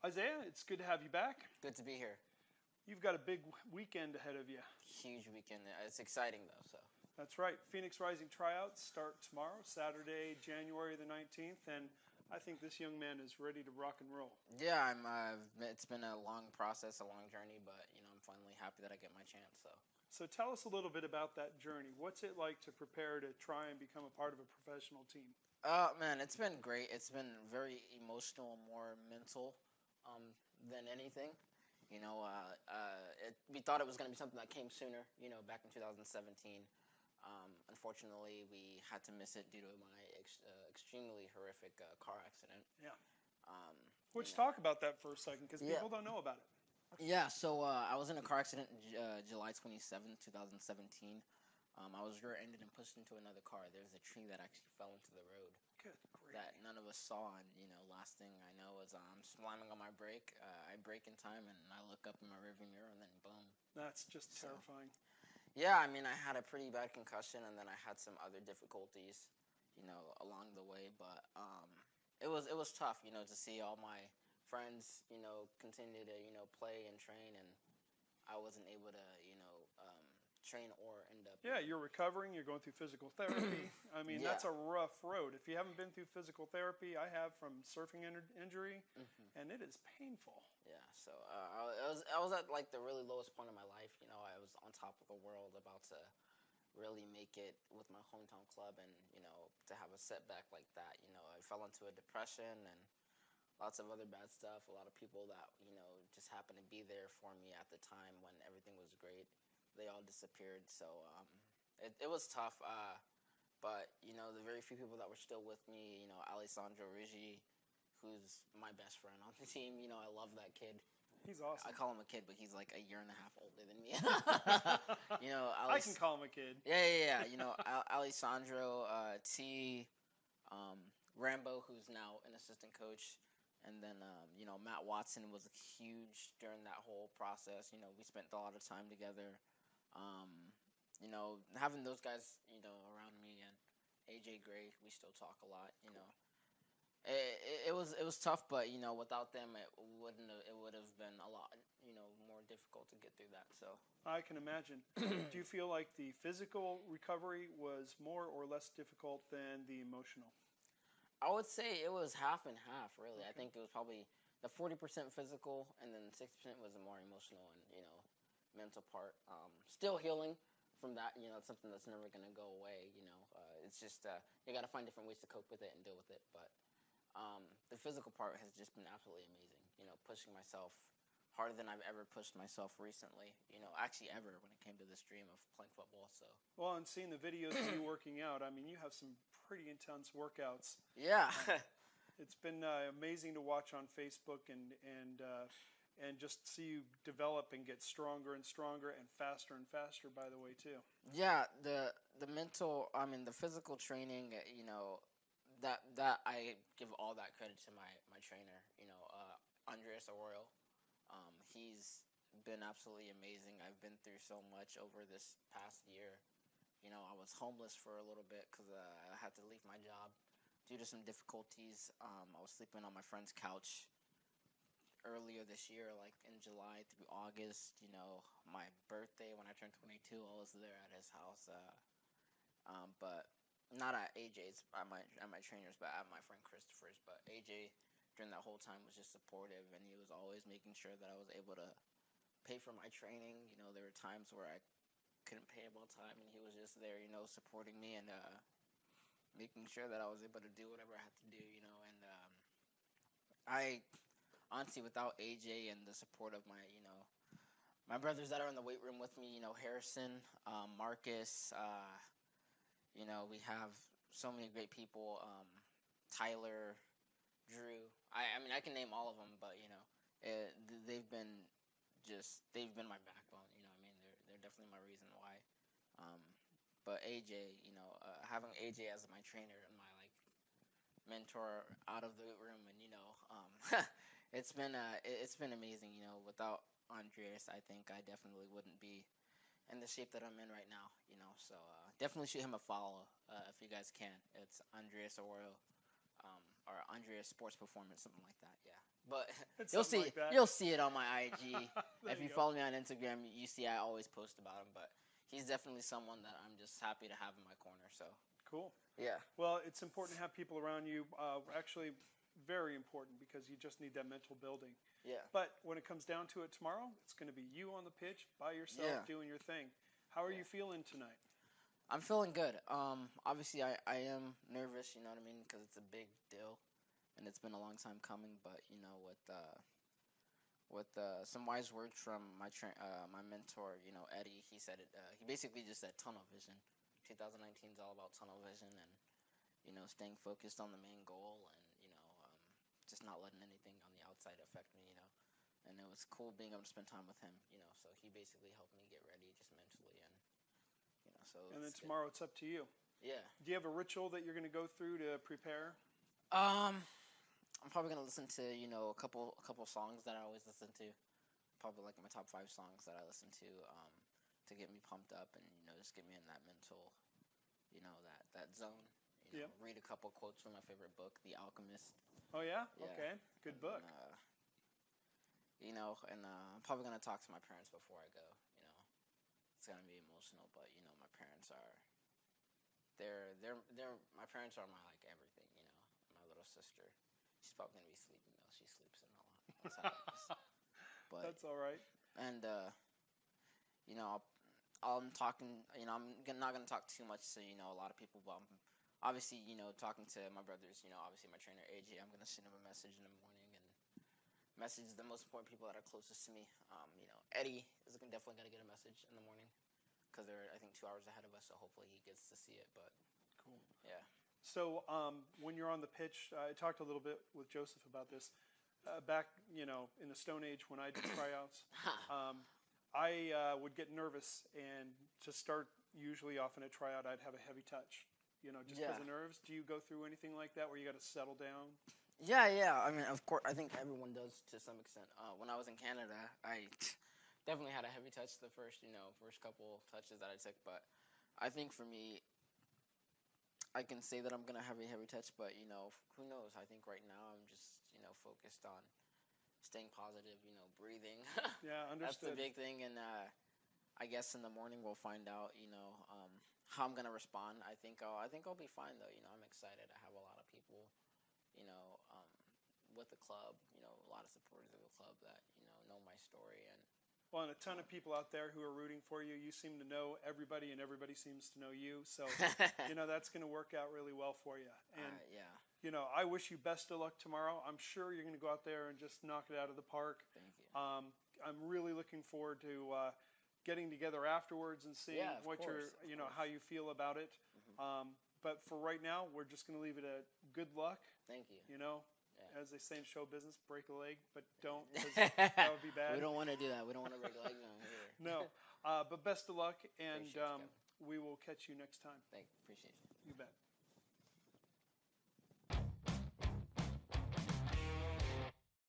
Isaiah, it's good to have you back. Good to be here. You've got a big weekend ahead of you. Huge weekend. It's exciting though. So That's right. Phoenix Rising tryouts start tomorrow, Saturday, January the 19th, and I think this young man is ready to rock and roll. yeah, it's been a long process, a long journey, but I'm finally happy that I get my chance. So tell us a little bit about that journey. What's it like to prepare to try and become a part of a professional team? Man, it's been great. It's been very emotional, more mental, than anything. We thought it was going to be something that came sooner. Back in 2017. Unfortunately, we had to miss it due to my extremely horrific car accident. Yeah. Um, Let's talk about that for a second, because people don't know about it. Yeah, so I was in a car accident July 27th, 2017. I was rear-ended and pushed into another car. There's a tree that actually fell into the road. Good grief. That none of us saw, and last thing I know is I'm slamming on my brake. I brake in time, and I look up in my rearview mirror, and then boom. That's just terrifying. Yeah, I mean, I had a pretty bad concussion, and then I had some other difficulties, along the way. But it was tough, to see all my friends, continue to play and train, and I wasn't able to, train or end up. Yeah, you're recovering. You're going through physical therapy. I mean, that's a rough road. If you haven't been through physical therapy, I have from surfing injury, and it is painful. Yeah, so I was at like the really lowest point of my life. I was on top of the world, about to really make it with my hometown club, and to have a setback like that, I fell into a depression and lots of other bad stuff. A lot of people that just happened to be there for me at the time when everything was great, they all disappeared. So it was tough. But the very few people that were still with me, Alessandro Riggi, who's my best friend on the team. I love that kid. He's awesome. I call him a kid, but he's like a year and a half older than me. I can call him a kid. Yeah. Alessandro, T, Rambo, who's now an assistant coach, and then Matt Watson was huge during that whole process. We spent a lot of time together. Having those guys, around me, and AJ Gray, we still talk a lot. It was tough, but without them, it would have been a lot more difficult to get through that. So I can imagine. Do you feel like the physical recovery was more or less difficult than the emotional? I would say it was half and half, really. Okay. I think it was probably the 40% physical, and then 60% was the more emotional and mental part. Still healing from that. It's something that's never going to go away. It's just you got to find different ways to cope with it and deal with it, but. The physical part has just been absolutely amazing. Pushing myself harder than I've ever pushed myself recently. Actually ever when it came to this dream of playing football. So. Well, and seeing the videos of you working out, I mean, you have some pretty intense workouts. Yeah. It's been amazing to watch on Facebook and just see you develop and get stronger and stronger and faster, by the way, too. Yeah, the the physical training, that I give all that credit to my trainer, Andres Arroyo. He's been absolutely amazing. I've been through so much over this past year. I was homeless for a little bit because I had to leave my job due to some difficulties. I was sleeping on my friend's couch earlier this year, like in July through August. My birthday when I turned 22, I was there at his house. But not at AJ's, at my trainers, but at my friend Christopher's. But AJ, during that whole time, was just supportive, and he was always making sure that I was able to pay for my training. There were times where I couldn't pay him on time, and he was just there, supporting me and making sure that I was able to do whatever I had to do, And I, honestly, without AJ and the support of my brothers that are in the weight room with me, Harrison, Marcus, we have so many great people, Tyler, Drew. I mean, I can name all of them, but, they've been my backbone, I mean, they're definitely my reason why. But AJ, having AJ as my trainer and my, mentor out of the room, and, it's been amazing, without Andres, I think I definitely wouldn't be in the shape that I'm in right now, so definitely shoot him a follow if you guys can. It's Andres Arroyo, or Andres Illustrious Sports Performance, something like that. Yeah, but It's you'll something see like that. you'll see it on my IG. There If you go. follow me on Instagram, you see I always post about him. But he's definitely someone that I'm just happy to have in my corner. So Cool. yeah, Well, it's important to have people around you. Actually, very important because you just need that mental building. yeah. But when it comes down to it tomorrow, it's going to be you on the pitch by yourself Yeah. doing your thing. How are you feeling tonight? I'm feeling good. Obviously I am nervous. You know what I mean? Because it's a big deal, and it's been a long time coming. But you know, with some wise words from my mentor, you know, Eddie, he said it. He basically just said tunnel vision. 2019 is all about tunnel vision and, you know, staying focused on the main goal and, you know, just not letting anything on the outside affect me, you know. And it was cool being able to spend time with him, you know. So he basically helped me get ready just mentally and, you know, so. And then it's good. tomorrow it's up to you. Yeah. Do you have a ritual that you're going to go through to prepare? I'm probably gonna listen to, you know, a couple songs that I always listen to. Probably like my top 5 songs that I listen to get me pumped up and, you know, just get me in that mental, you know, that zone. You know, read a couple quotes from my favorite book, The Alchemist. Oh yeah? Yeah. Okay. Good book. You know, and I'm probably gonna talk to my parents before I go. You know, it's gonna be emotional, but you know, my parents are. My parents are my like everything. You know, my little sister. She's probably gonna be sleeping though. She sleeps in a lot. On Saturdays. But That's all right. and you know, I'm talking. You know, I'm not gonna talk too much to, you know, a lot of people, but I'm obviously, you know, talking to my brothers. You know, obviously my trainer AJ. I'm gonna send him a message in the morning and message the most important people that are closest to me. You know, Eddie is definitely gonna get a message in the morning because they're, I think, 2 hours ahead of us. So hopefully he gets to see it. But Cool. yeah. So when you're on the pitch, I talked a little bit with Joseph about this. Back, you know, in the Stone Age when I did tryouts, I would get nervous, and to start usually off in a tryout, I'd have a heavy touch, you know, just because of nerves. Do you go through anything like that where you got to settle down? Yeah. I mean, of course, I think everyone does to some extent. When I was in Canada, I definitely had a heavy touch the first couple touches that I took. But I think for me, I can say that I'm gonna have a heavy touch, but you know, who knows? I think right now I'm just, you know, focused on staying positive. You know, breathing. Yeah, That's the understood. big thing, and I guess in the morning we'll find out. You know, how I'm gonna respond. I think I'll be fine though. You know, I'm excited. I have a lot of people, you know, with the club. You know, a lot of supporters of the club that, you know my story and. Well, and a ton of people out there who are rooting for you. You seem to know everybody, and everybody seems to know you. So, you know, that's going to work out really well for you. And, Yeah. you know, I wish you best of luck tomorrow. I'm sure you're going to go out there and just knock it out of the park. Thank you. I'm really looking forward to getting together afterwards and seeing Yeah, of what course, how you feel about it. But for right now, we're just going to leave it at good luck. Thank you. You know, Yeah. as they say in show business, break a leg, but don't, 'cause that would be bad. We don't want to do that. We don't want to break legs on here. No, but best of luck, and Appreciate you, Kevin. we will catch you next time. Appreciate you. You bet.